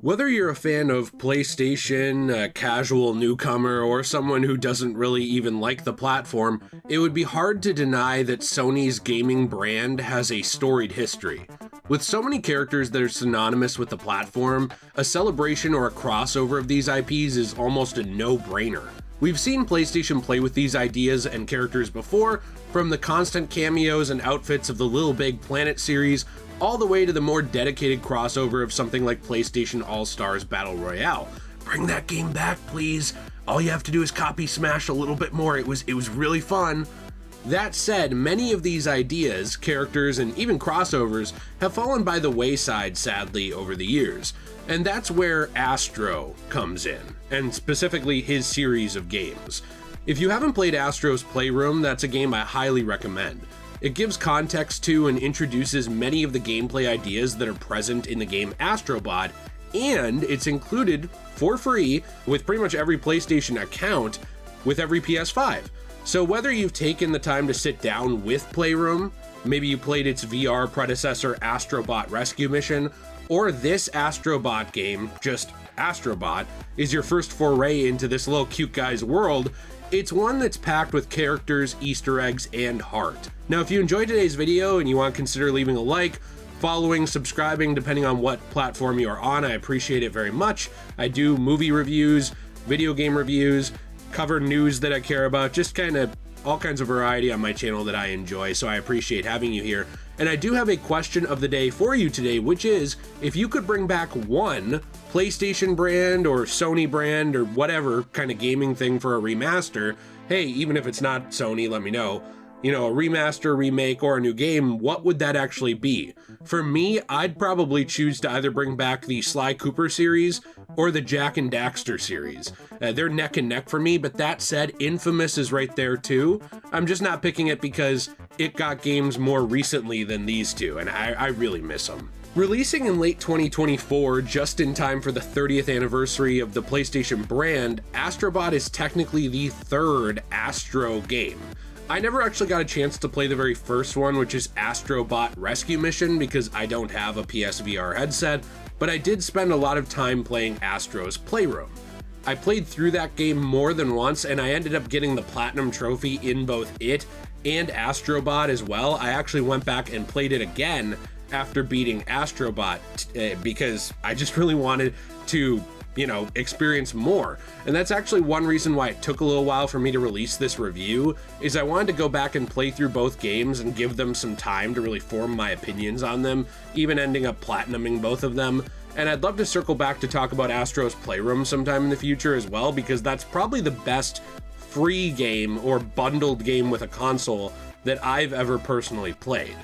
Whether you're a fan of PlayStation, a casual newcomer, or someone who doesn't really even like the platform, it would be hard to deny that Sony's gaming brand has a storied history. With so many characters that are synonymous with the platform, a celebration or a crossover of these IPs is almost a no-brainer. We've seen PlayStation play with these ideas and characters before, from the constant cameos and outfits of the Little Big Planet series, all the way to the more dedicated crossover of something like PlayStation All-Stars Battle Royale. Bring that game back, please. All you have to do is copy Smash a little bit more. It was really fun. That said, many of these ideas, characters, and even crossovers have fallen by the wayside, sadly, over the years. And that's where Astro comes in, and specifically his series of games. If you haven't played Astro's Playroom, that's a game I highly recommend. It gives context to and introduces many of the gameplay ideas that are present in the game Astro Bot, and it's included for free with pretty much every PlayStation account with every PS5. So whether you've taken the time to sit down with Playroom, maybe you played its VR predecessor Astro Bot Rescue Mission, or this Astro Bot game, just Astro Bot, is your first foray into this little cute guy's world, it's one that's packed with characters, Easter eggs, and heart. Now, if you enjoyed today's video and you want to consider leaving a like, following, subscribing, depending on what platform you are on, I appreciate it very much. I do movie reviews, video game reviews, cover news that I care about, just kind of all kinds of variety on my channel that I enjoy, so I appreciate having you here. And I do have a question of the day for you today, which is, if you could bring back one PlayStation brand or Sony brand or whatever kind of gaming thing for a remaster, hey, even if it's not Sony, let me know, you know, a remaster, remake, or a new game, what would that actually be? For me, I'd probably choose to either bring back the Sly Cooper series or the Jak and Daxter series. They're neck and neck for me, but that said, Infamous is right there too. I'm just not picking it because it got games more recently than these two, and I really miss them. Releasing in late 2024, just in time for the 30th anniversary of the PlayStation brand, Astro Bot is technically the third Astro game. I never actually got a chance to play the very first one, which is Astro Bot Rescue Mission, because I don't have a PSVR headset, but I did spend a lot of time playing Astro's Playroom. I played through that game more than once, and I ended up getting the Platinum Trophy in both it and Astro Bot as well. I actually went back and played it again after beating Astro Bot because I just really wanted to, you know, experience more. And that's actually one reason why it took a little while for me to release this review, is I wanted to go back and play through both games and give them some time to really form my opinions on them, even ending up platinuming both of them. And I'd love to circle back to talk about Astro's Playroom sometime in the future as well, because that's probably the best free game or bundled game with a console that I've ever personally played.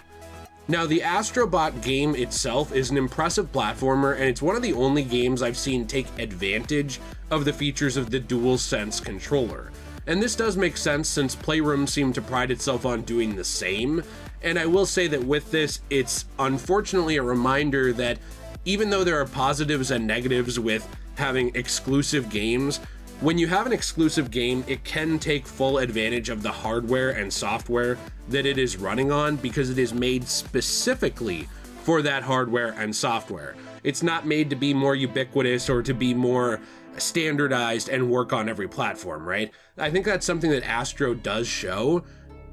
Now, the Astro Bot game itself is an impressive platformer, and it's one of the only games I've seen take advantage of the features of the DualSense controller. And this does make sense since Playroom seemed to pride itself on doing the same. And I will say that with this, it's unfortunately a reminder that even though there are positives and negatives with having exclusive games, when you have an exclusive game, it can take full advantage of the hardware and software that it is running on, because it is made specifically for that hardware and software. It's not made to be more ubiquitous or to be more standardized and work on every platform, right? I think that's something that Astro does show.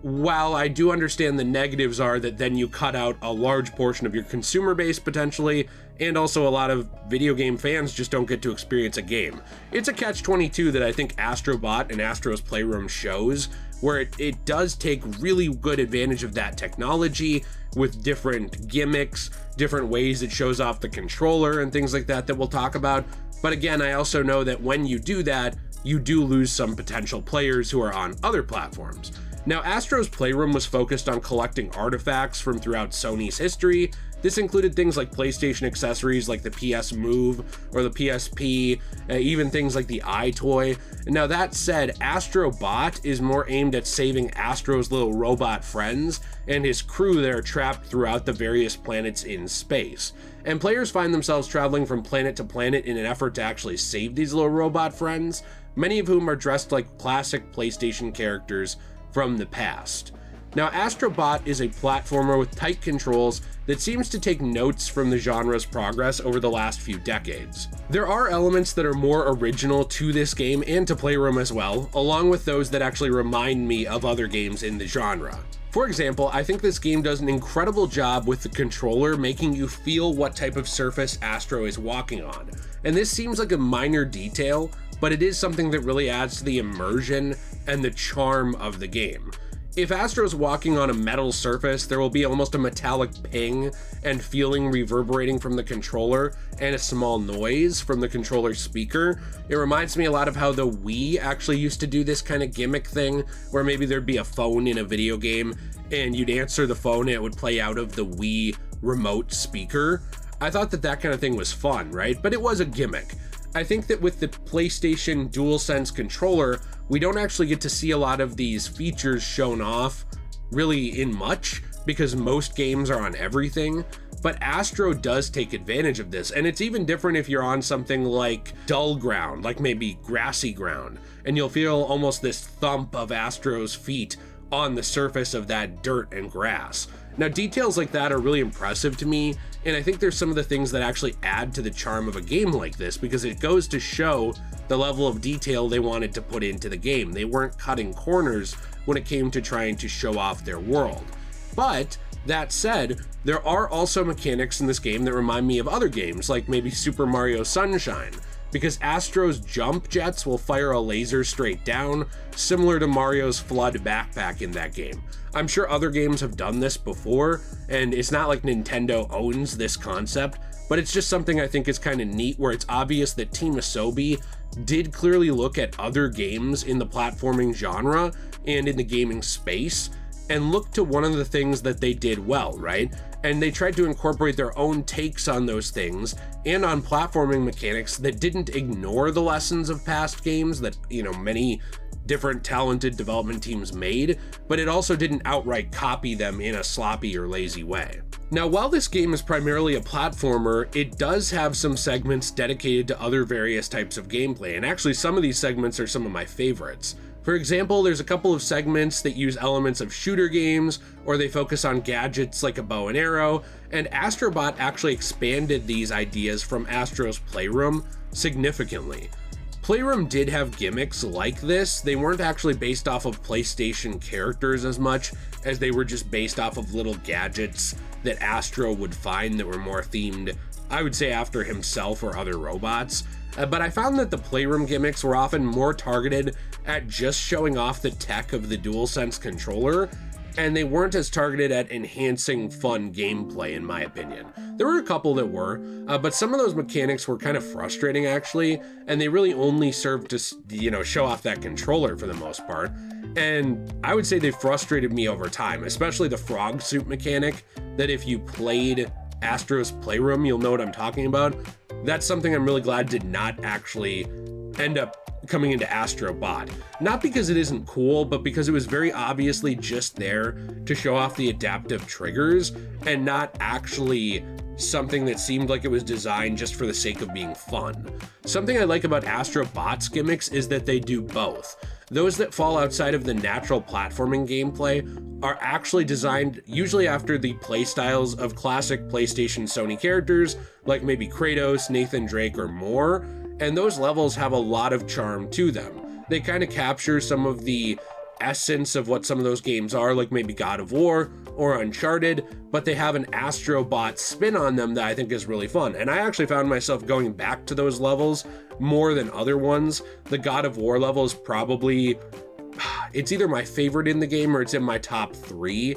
While I do understand the negatives are that then you cut out a large portion of your consumer base potentially, and also a lot of video game fans just don't get to experience a game. It's a catch-22 that I think Astro Bot and Astro's Playroom shows, where it does take really good advantage of that technology with different gimmicks, different ways it shows off the controller and things like that we'll talk about. But again, I also know that when you do that, you do lose some potential players who are on other platforms. Now, Astro's Playroom was focused on collecting artifacts from throughout Sony's history. This included things like PlayStation accessories like the PS Move or the PSP, even things like the iToy. Now, that said, Astro Bot is more aimed at saving Astro's little robot friends and his crew that are trapped throughout the various planets in space. And players find themselves traveling from planet to planet in an effort to actually save these little robot friends, many of whom are dressed like classic PlayStation characters from the past. Now, Astro Bot is a platformer with tight controls that seems to take notes from the genre's progress over the last few decades. There are elements that are more original to this game and to Playroom as well, along with those that actually remind me of other games in the genre. For example, I think this game does an incredible job with the controller making you feel what type of surface Astro is walking on. And this seems like a minor detail, but it is something that really adds to the immersion and the charm of the game. If Astro's walking on a metal surface, there will be almost a metallic ping and feeling reverberating from the controller and a small noise from the controller speaker. It reminds me a lot of how the Wii actually used to do this kind of gimmick thing, where maybe there'd be a phone in a video game and you'd answer the phone and it would play out of the Wii remote speaker. I thought that kind of thing was fun, right? But it was a gimmick. I think that with the PlayStation DualSense controller, we don't actually get to see a lot of these features shown off really in much, because most games are on everything, but Astro does take advantage of this. And it's even different if you're on something like dull ground, like maybe grassy ground, and you'll feel almost this thump of Astro's feet on the surface of that dirt and grass. Now, details like that are really impressive to me, and I think there's some of the things that actually add to the charm of a game like this, because it goes to show the level of detail they wanted to put into the game. They weren't cutting corners when it came to trying to show off their world. But that said, there are also mechanics in this game that remind me of other games, like maybe Super Mario Sunshine, because Astro's jump jets will fire a laser straight down, similar to Mario's Flood backpack in that game. I'm sure other games have done this before, and it's not like Nintendo owns this concept, but it's just something I think is kind of neat, where it's obvious that Team Asobi did clearly look at other games in the platforming genre and in the gaming space, and look to one of the things that they did well, right? And they tried to incorporate their own takes on those things and on platforming mechanics that didn't ignore the lessons of past games that, many different talented development teams made, but it also didn't outright copy them in a sloppy or lazy way. Now, while this game is primarily a platformer, it does have some segments dedicated to other various types of gameplay, and actually some of these segments are some of my favorites. For example, there's a couple of segments that use elements of shooter games, or they focus on gadgets like a bow and arrow, and Astro Bot actually expanded these ideas from Astro's Playroom significantly. Playroom did have gimmicks like this. They weren't actually based off of PlayStation characters as much as they were just based off of little gadgets that Astro would find that were more themed, I would say, after himself or other robots. But I found that the Playroom gimmicks were often more targeted at just showing off the tech of the DualSense controller, and they weren't as targeted at enhancing fun gameplay, in my opinion. There were a couple that were, but some of those mechanics were kind of frustrating, actually, and they really only served to, show off that controller for the most part. And I would say they frustrated me over time, especially the frog suit mechanic, that if you played Astro's Playroom, you'll know what I'm talking about. That's something I'm really glad did not actually end up coming into Astro Bot. Not because it isn't cool, but because it was very obviously just there to show off the adaptive triggers and not actually something that seemed like it was designed just for the sake of being fun. Something I like about Astro Bot's gimmicks is that they do both. Those that fall outside of the natural platforming gameplay are actually designed usually after the playstyles of classic PlayStation Sony characters, like maybe Kratos, Nathan Drake, or more, and those levels have a lot of charm to them. They kind of capture some of the essence of what some of those games are, like maybe God of War or Uncharted, but they have an Astro Bot spin on them that I think is really fun. And I actually found myself going back to those levels more than other ones. The God of War level is probably, it's either my favorite in the game or it's in my top 3,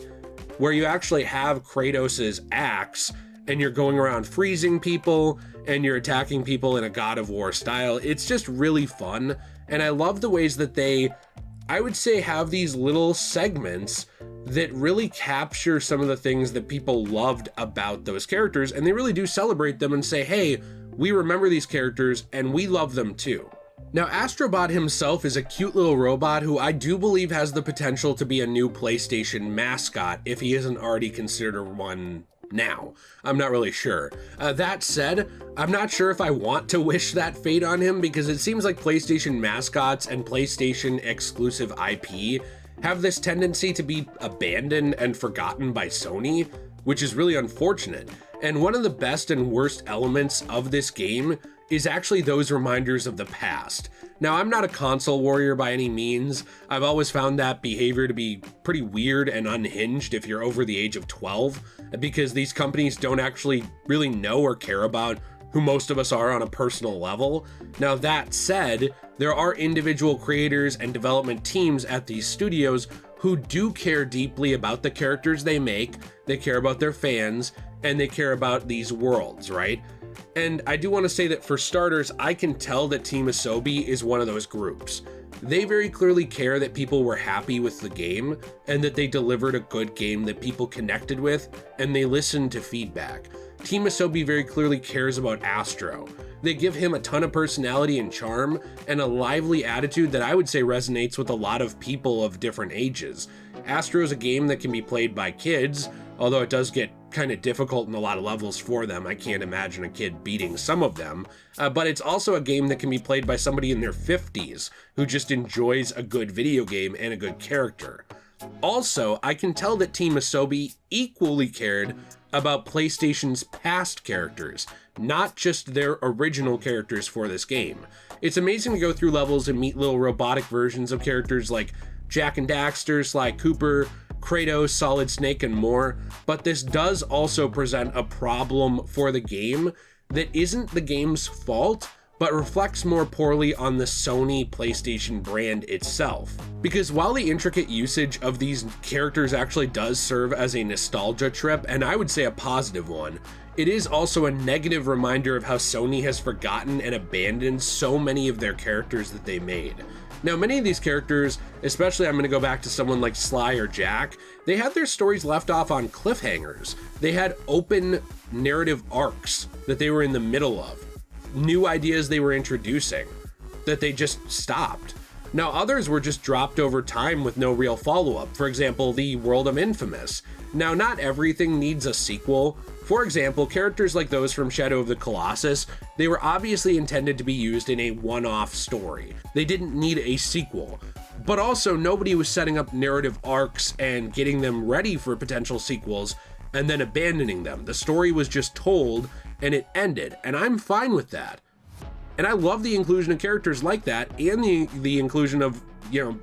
where you actually have Kratos's axe and you're going around freezing people and you're attacking people in a God of War style. It's just really fun. And I love the ways that they, I would say, have these little segments that really capture some of the things that people loved about those characters. And they really do celebrate them and say, hey, we remember these characters and we love them too. Now, Astro Bot himself is a cute little robot who I do believe has the potential to be a new PlayStation mascot if he isn't already considered one now. I'm not really sure. That said, I'm not sure if I want to wish that fate on him, because it seems like PlayStation mascots and PlayStation exclusive IP have this tendency to be abandoned and forgotten by Sony, which is really unfortunate. And one of the best and worst elements of this game is actually those reminders of the past. Now, I'm not a console warrior by any means. I've always found that behavior to be pretty weird and unhinged if you're over the age of 12, because these companies don't actually really know or care about who most of us are on a personal level. Now, that said, there are individual creators and development teams at these studios who do care deeply about the characters they make, they care about their fans, and they care about these worlds, right? And I do want to say that for starters, I can tell that Team Asobi is one of those groups. They very clearly care that people were happy with the game and that they delivered a good game that people connected with, and they listened to feedback. Team Asobi very clearly cares about Astro. They give him a ton of personality and charm and a lively attitude that I would say resonates with a lot of people of different ages. Astro is a game that can be played by kids, although it does get kind of difficult in a lot of levels for them. I can't imagine a kid beating some of them, but it's also a game that can be played by somebody in their 50s who just enjoys a good video game and a good character. Also, I can tell that Team Asobi equally cared about PlayStation's past characters, not just their original characters for this game. It's amazing to go through levels and meet little robotic versions of characters like Jak and Daxter, Sly Cooper, Kratos, Solid Snake, and more, but this does also present a problem for the game that isn't the game's fault, but reflects more poorly on the Sony PlayStation brand itself. Because while the intricate usage of these characters actually does serve as a nostalgia trip, and I would say a positive one, it is also a negative reminder of how Sony has forgotten and abandoned so many of their characters that they made. Now, many of these characters, especially I'm going to go back to someone like Sly or Jak, they had their stories left off on cliffhangers. They had open narrative arcs that they were in the middle of, new ideas they were introducing that they just stopped. Now, others were just dropped over time with no real follow-up. For example, the world of Infamous. Now, not everything needs a sequel. For example, characters like those from Shadow of the Colossus, they were obviously intended to be used in a one-off story. They didn't need a sequel. But also, nobody was setting up narrative arcs and getting them ready for potential sequels and then abandoning them. The story was just told and it ended, and I'm fine with that. And I love the inclusion of characters like that and the inclusion of,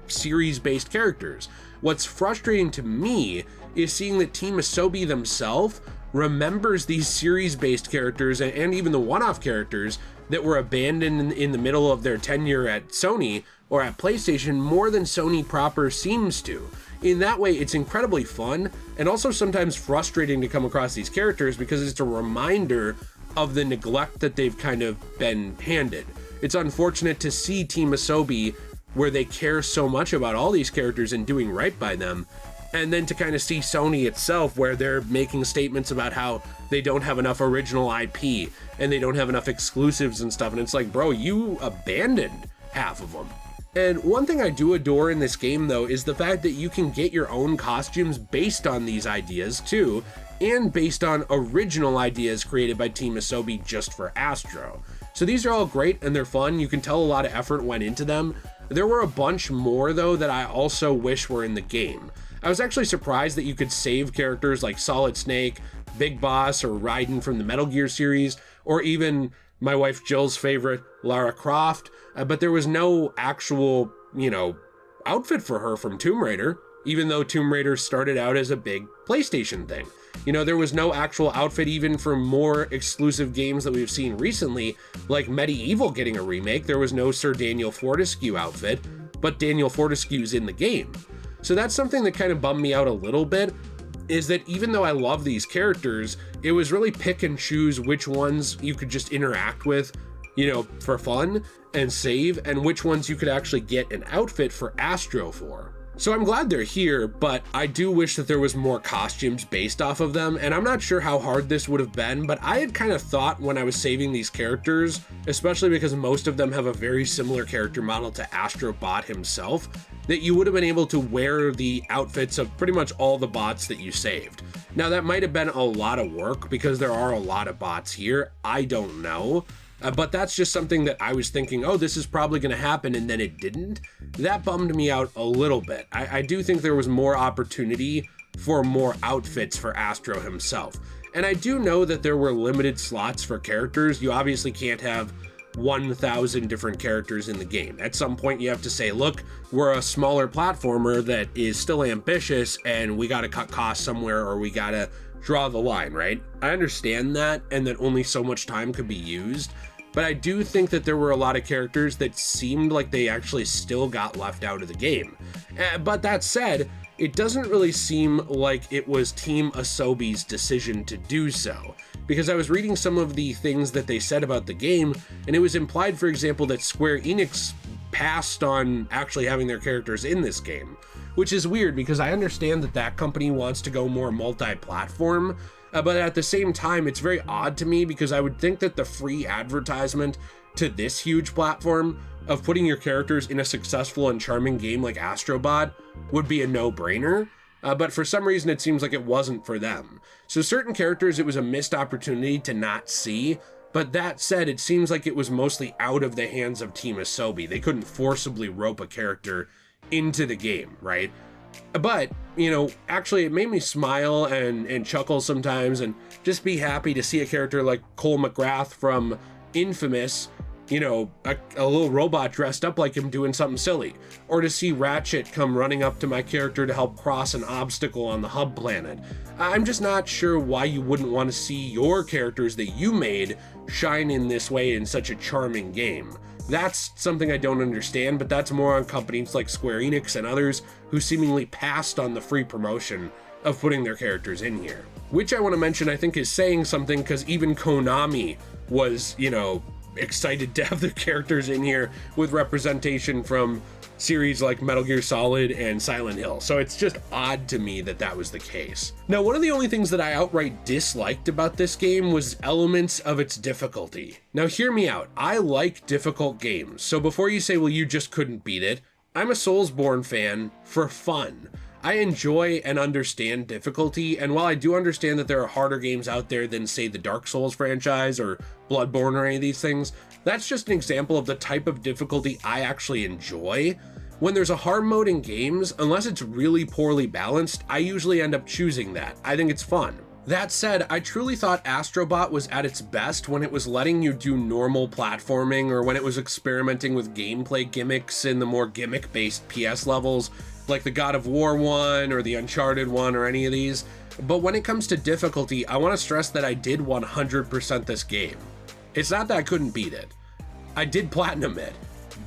series-based characters. What's frustrating to me is seeing that Team Asobi themselves remembers these series-based characters and even the one-off characters that were abandoned in the middle of their tenure at Sony or at PlayStation more than Sony proper seems to. In that way, it's incredibly fun and also sometimes frustrating to come across these characters because it's a reminder of the neglect that they've kind of been handed. It's unfortunate to see Team Asobi where they care so much about all these characters and doing right by them, and then to kind of see Sony itself where they're making statements about how they don't have enough original IP and they don't have enough exclusives and stuff, and it's like, bro, you abandoned half of them. And one thing I do adore in this game, though, is the fact that you can get your own costumes based on these ideas, too, and based on original ideas created by Team Asobi just for Astro. So these are all great and they're fun. You can tell a lot of effort went into them. There were a bunch more, though, that I also wish were in the game. I was actually surprised that you could save characters like Solid Snake, Big Boss, or Raiden from the Metal Gear series, or even my wife Jill's favorite, Lara Croft, but there was no actual, outfit for her from Tomb Raider, even though Tomb Raider started out as a big PlayStation thing. There was no actual outfit even for more exclusive games that we've seen recently, like Medieval getting a remake. There was no Sir Daniel Fortescue outfit, but Daniel Fortescue's in the game. So that's something that kind of bummed me out a little bit, is that even though I love these characters, it was really pick and choose which ones you could just interact with, for fun and save, and which ones you could actually get an outfit for Astro for. So I'm glad they're here, but I do wish that there was more costumes based off of them, and I'm not sure how hard this would have been, but I had kind of thought when I was saving these characters, especially because most of them have a very similar character model to Astro Bot himself, that you would have been able to wear the outfits of pretty much all the bots that you saved. Now that might have been a lot of work because there are a lot of bots here, I don't know, But that's just something that I was thinking, oh, this is probably going to happen, and then it didn't. That bummed me out a little bit. I do think there was more opportunity for more outfits for Astro himself. And I do know that there were limited slots for characters. You obviously can't have 1,000 different characters in the game. At some point you have to say, look, we're a smaller platformer that is still ambitious and we got to cut costs somewhere, or we got to draw the line, right? I understand that, and that only so much time could be used, but I do think that there were a lot of characters that seemed like they actually still got left out of the game. But that said, it doesn't really seem like it was Team Asobi's decision to do so, because I was reading some of the things that they said about the game, and it was implied, for example, that Square Enix passed on actually having their characters in this game, which is weird because I understand that that company wants to go more multi-platform, but at the same time, it's very odd to me because I would think that the free advertisement to this huge platform of putting your characters in a successful and charming game like Astro Bot would be a no-brainer, but for some reason it seems like it wasn't for them. So certain characters it was a missed opportunity to not see, but that said, it seems like it was mostly out of the hands of Team Asobi. They couldn't forcibly rope a character into the game, right? But, you know, actually it made me smile and chuckle sometimes and just be happy to see a character like Cole McGrath from Infamous, you know, a little robot dressed up like him doing something silly, or to see Ratchet come running up to my character to help cross an obstacle on the hub planet. I'm just not sure why you wouldn't want to see your characters that you made shine in this way in such a charming game. That's something I don't understand, but that's more on companies like Square Enix and others who seemingly passed on the free promotion of putting their characters in here. Which I want to mention I think is saying something, because even Konami was, you know, excited to have their characters in here with representation from series like Metal Gear Solid and Silent Hill. So it's just odd to me that that was the case. Now, one of the only things that I outright disliked about this game was elements of its difficulty. Now, hear me out. I like difficult games. So before you say, well, you just couldn't beat it, I'm a Soulsborne fan for fun. I enjoy and understand difficulty, and while I do understand that there are harder games out there than, say, the Dark Souls franchise or Bloodborne or any of these things, that's just an example of the type of difficulty I actually enjoy. When there's a hard mode in games, unless it's really poorly balanced, I usually end up choosing that. I think it's fun. That said, I truly thought Astro Bot was at its best when it was letting you do normal platforming, or when it was experimenting with gameplay gimmicks in the more gimmick-based PS levels, like the God of War one or the Uncharted one or any of these. But when it comes to difficulty, I want to stress that I did 100% this game. It's not that I couldn't beat it. I did platinum it.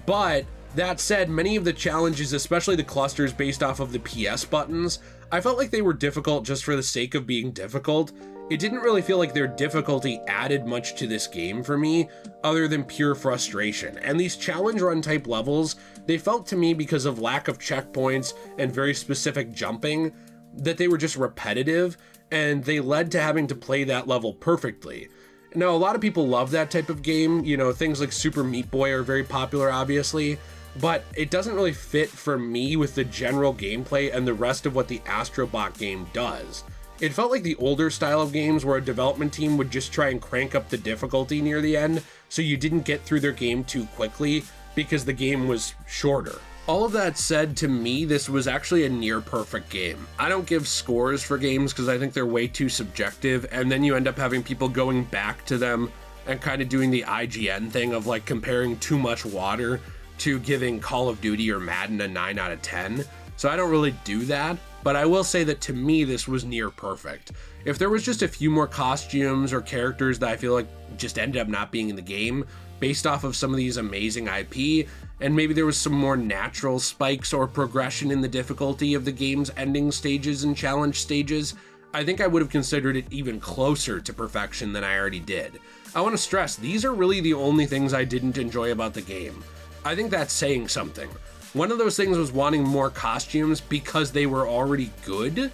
But that said, many of the challenges, especially the clusters based off of the PS buttons, I felt like they were difficult just for the sake of being difficult. It didn't really feel like their difficulty added much to this game for me, other than pure frustration. And these challenge run type levels, they felt to me, because of lack of checkpoints and very specific jumping, that they were just repetitive, and they led to having to play that level perfectly. Now, a lot of people love that type of game. You know, things like Super Meat Boy are very popular, obviously, but it doesn't really fit for me with the general gameplay and the rest of what the Astro Bot game does. It felt like the older style of games where a development team would just try and crank up the difficulty near the end so you didn't get through their game too quickly because the game was shorter. All of that said, to me, this was actually a near perfect game. I don't give scores for games because I think they're way too subjective, and then you end up having people going back to them and kind of doing the IGN thing of like comparing Too Much Water to giving Call of Duty or Madden a 9 out of 10. So I don't really do that, but I will say that to me, this was near perfect. If there was just a few more costumes or characters that I feel like just ended up not being in the game based off of some of these amazing IP, and maybe there was some more natural spikes or progression in the difficulty of the game's ending stages and challenge stages, I think I would have considered it even closer to perfection than I already did. I want to stress, these are really the only things I didn't enjoy about the game. I think that's saying something. One of those things was wanting more costumes because they were already good,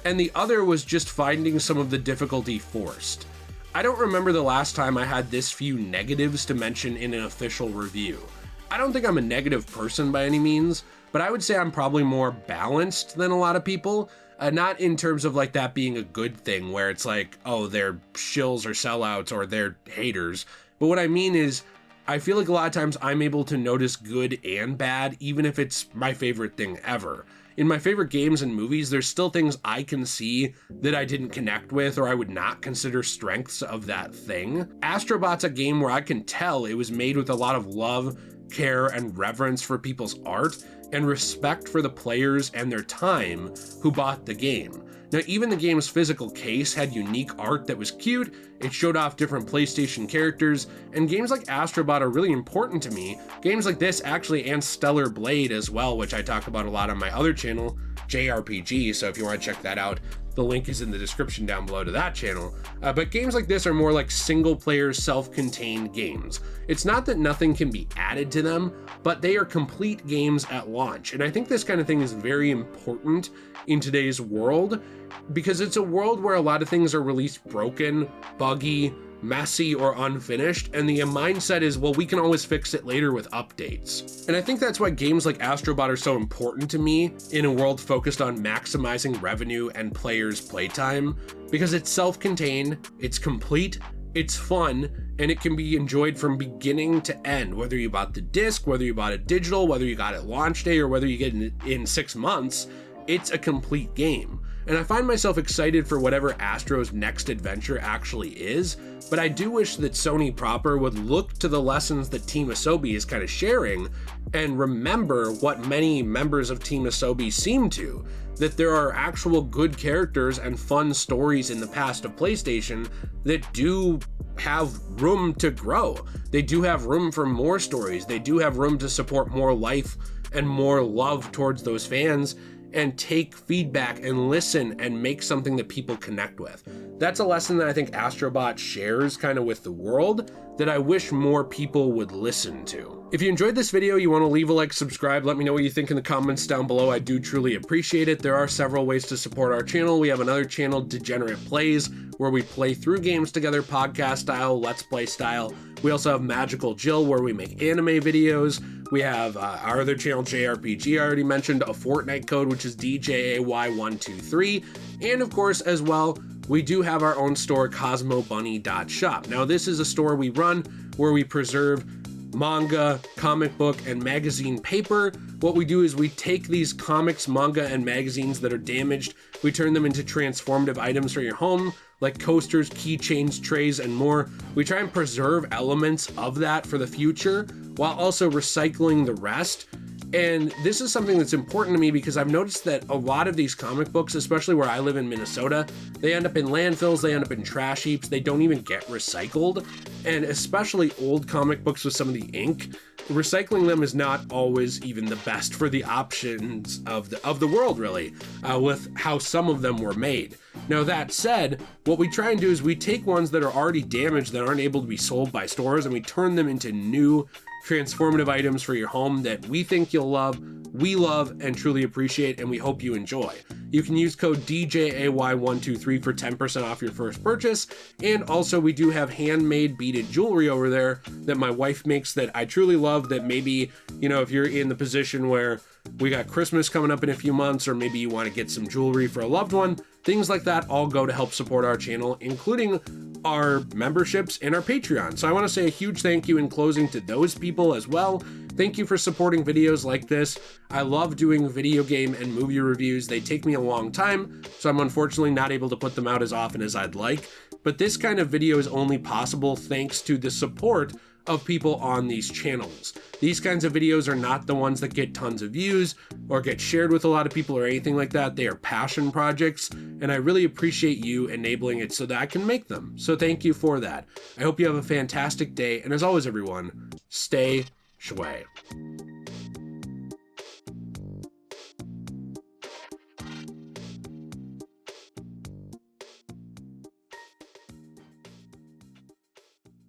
and the other was just finding some of the difficulty forced. I don't remember the last time I had this few negatives to mention in an official review. I don't think I'm a negative person by any means, but I would say I'm probably more balanced than a lot of people. Not in terms of like that being a good thing where it's like, oh, they're shills or sellouts or they're haters. But what I mean is, I feel like a lot of times I'm able to notice good and bad, even if it's my favorite thing ever. In my favorite games and movies, there's still things I can see that I didn't connect with or I would not consider strengths of that thing. Astro Bot's a game where I can tell it was made with a lot of love, care, and reverence for people's art and respect for the players and their time who bought the game. Now, even the game's physical case had unique art that was cute, it showed off different PlayStation characters, and games like Astro Bot are really important to me. Games like this actually, and Stellar Blade as well, which I talk about a lot on my other channel, JayRPG, so if you want to check that out, the link is in the description down below to that channel. But games like this are more like single-player, self-contained games. It's not that nothing can be added to them, but they are complete games at launch. And I think this kind of thing is very important in today's world, because it's a world where a lot of things are released broken, buggy, messy, or unfinished, and the mindset is, well, we can always fix it later with updates. And I think that's why games like Astro Bot are so important to me in a world focused on maximizing revenue and players' playtime, because it's self-contained, it's complete, it's fun, and it can be enjoyed from beginning to end, whether you bought the disc, whether you bought it digital, whether you got it launch day, or whether you get it in 6 months. It's a complete game. And I find myself excited for whatever Astro's next adventure actually is, but I do wish that Sony proper would look to the lessons that Team Asobi is kind of sharing and remember what many members of Team Asobi seem to, that there are actual good characters and fun stories in the past of PlayStation that do have room to grow. They do have room for more stories. They do have room to support more life and more love towards those fans, and take feedback and listen and make something that people connect with. That's a lesson that I think Astro Bot shares kind of with the world that I wish more people would listen to. If you enjoyed this video, you want to leave a like, subscribe, let me know what you think in the comments down below. I do truly appreciate it. There are several ways to support our channel. We have another channel, Degenerate Plays, where we play through games together, podcast style, let's play style. We also have Magical Jill, where we make anime videos. We have our other channel, JayRPG, I already mentioned, a Fortnite code, which is DJAY123. And of course, as well, we do have our own store, CosmoBunny.shop. Now, this is a store we run where we preserve manga, comic book, and magazine paper. What we do is we take these comics, manga, and magazines that are damaged, we turn them into transformative items for your home, like coasters, keychains, trays, and more. We try and preserve elements of that for the future, while also recycling the rest. And this is something that's important to me because I've noticed that a lot of these comic books, especially where I live in Minnesota, they end up in landfills, they end up in trash heaps, they don't even get recycled. And especially old comic books with some of the ink, recycling them is not always even the best for the options of the world, really, with how some of them were made. Now, that said, what we try and do is we take ones that are already damaged, that aren't able to be sold by stores, and we turn them into new transformative items for your home that we think you'll love, we love, and truly appreciate, and we hope you enjoy. You can use code DJAY123 for 10% off your first purchase, and also we do have handmade beaded jewelry over there that my wife makes that I truly love, that maybe, you know, if you're in the position where we got Christmas coming up in a few months, or maybe you want to get some jewelry for a loved one, things like that all go to help support our channel, including our memberships and our Patreon. So I want to say a huge thank you in closing to those people as well. Thank you for supporting videos like this. I love doing video game and movie reviews. They take me a long time, so I'm unfortunately not able to put them out as often as I'd like. But this kind of video is only possible thanks to the support of people on these channels. These kinds of videos are not the ones that get tons of views or get shared with a lot of people or anything like that. They are passion projects, and I really appreciate you enabling it so that I can make them. So thank you for that. I hope you have a fantastic day, and as always, everyone, stay shui.